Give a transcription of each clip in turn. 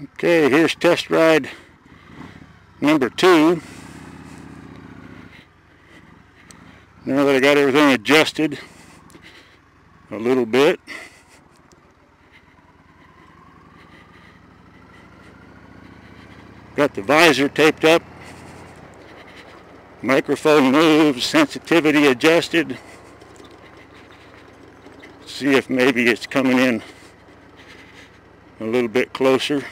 Okay, here's test ride number 2. Now that I got everything adjusted a little bit, got the visor taped up, microphone moves, sensitivity adjusted. See if maybe it's coming in a little bit closer.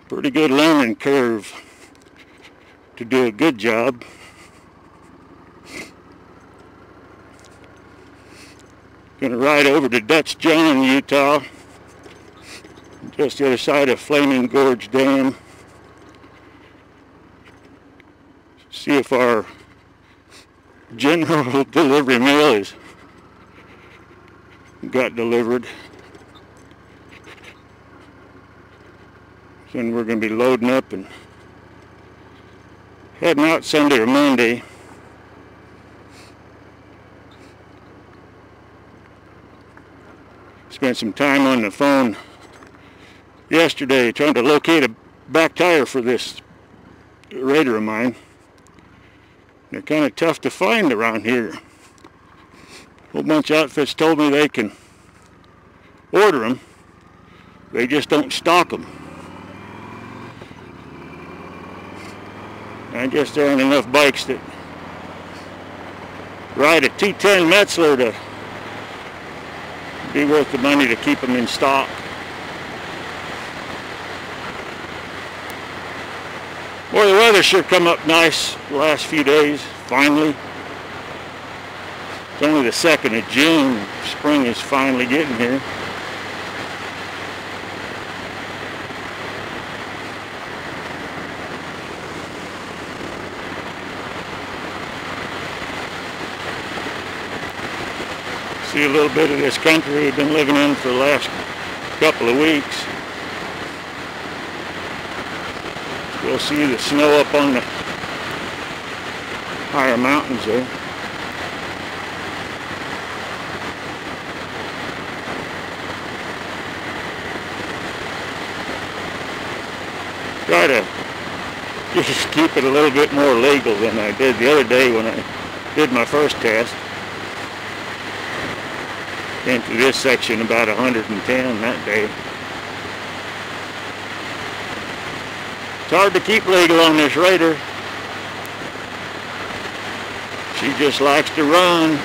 Pretty good learning curve to do a good job. Gonna ride over to Dutch John, Utah, just the other side of Flaming Gorge Dam. See if our general delivery mail got delivered. Then we're going to be loading up and heading out Sunday or Monday. Spent some time on the phone yesterday trying to locate a back tire for this Raider of mine. They're kind of tough to find around here. A whole bunch of outfits told me they can order them. They just don't stock them. I guess there aren't enough bikes that ride a 210 Metzler to be worth the money to keep them in stock. Boy, the weather sure come up nice the last few days, finally. It's only the 2nd of June. Spring is finally getting here. See a little bit of this country we've been living in for the last couple of weeks. We'll see the snow up on the higher mountains there. Try to just keep it a little bit more legal than I did the other day when I did my first test. Came through this section about 110 that day. It's hard to keep legal on this Raider. She just likes to run.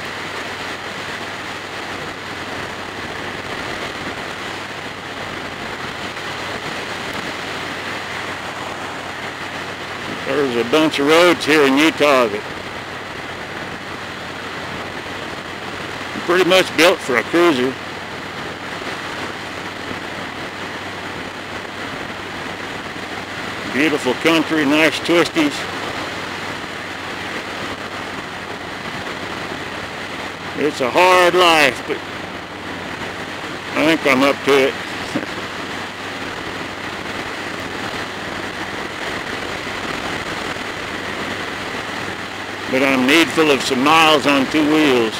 There's a bunch of roads here in Utah that are pretty much built for a cruiser. Beautiful country, nice twisties. It's a hard life, but I think I'm up to it. But I'm needful of some miles on 2 wheels.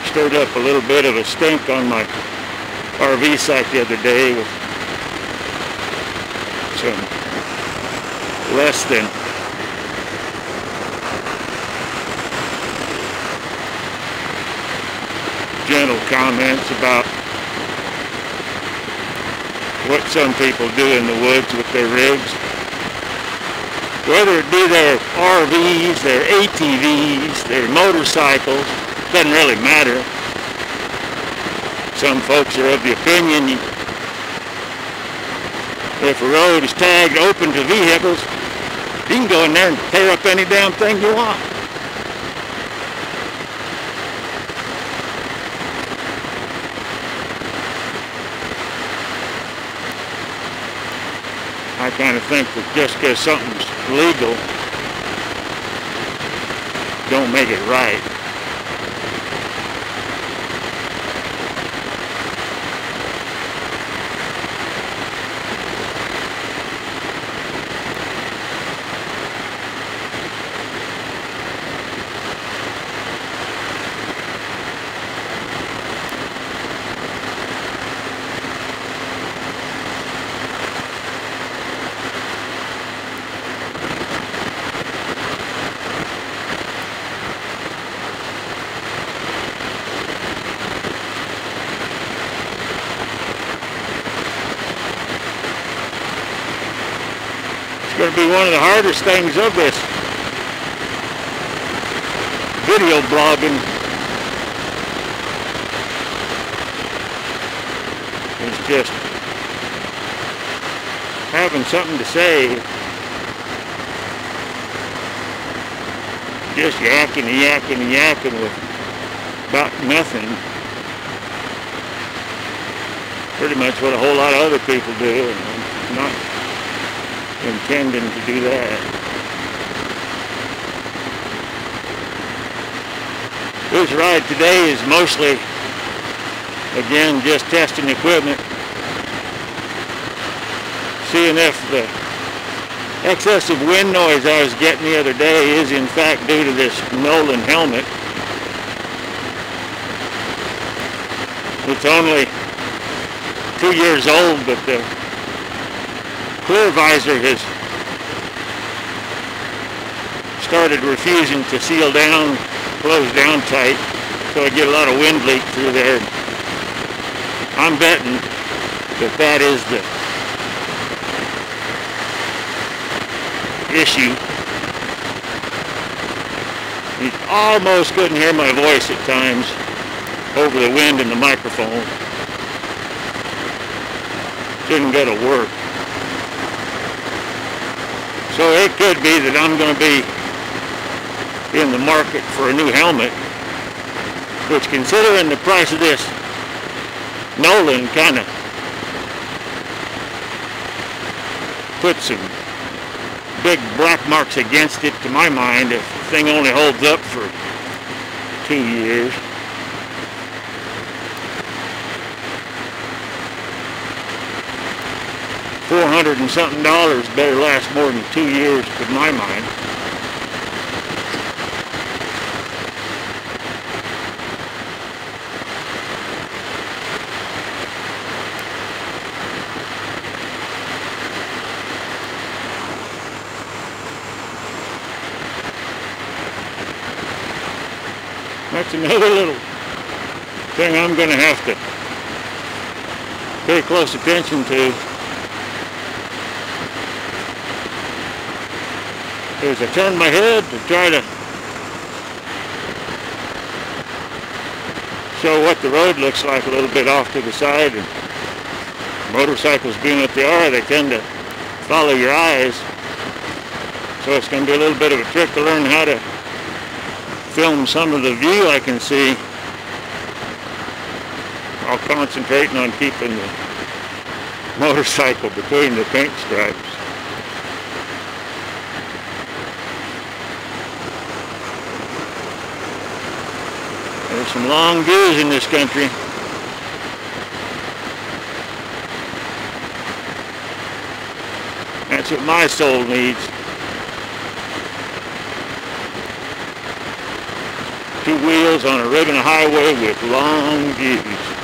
Stirred up a little bit of a stink on my RV site the other day with some less than gentle comments about what some people do in the woods with their rigs. Whether it be their RVs, their ATVs, their motorcycles, doesn't really matter. Some folks are of the opinion if a road is tagged open to vehicles, you can go in there and tear up any damn thing you want. I kind of think that just because something's legal don't make it right. going to be one of the hardest things of this video blogging. It's just having something to say. Just yakking and yakking and yakking with about nothing. Pretty much what a whole lot of other people do, and I'm not intending to do that. This ride today is mostly, again, just testing equipment, seeing if the excessive wind noise I was getting the other day is in fact due to this Nolan helmet. It's only 2 years old, but the clear visor has started refusing to seal down, close down tight, so I get a lot of wind leak through there. I'm betting that that is the issue. You almost couldn't hear my voice at times over the wind in the microphone. Didn't go to work. So it could be that I'm going to be in the market for a new helmet, which, considering the price of this Nolan, kind of puts some big black marks against it to my mind if the thing only holds up for 2 years. $400 and something better last more than 2 years to my mind. That's another little thing I'm going to have to pay close attention to. As I turn my head to try to show what the road looks like a little bit off to the side, and motorcycles being what they are, they tend to follow your eyes, so it's going to be a little bit of a trick to learn how to film some of the view I can see while concentrating on keeping the motorcycle between the paint stripes. There's some long views in this country. That's what my soul needs. 2 wheels on a regular highway with long views.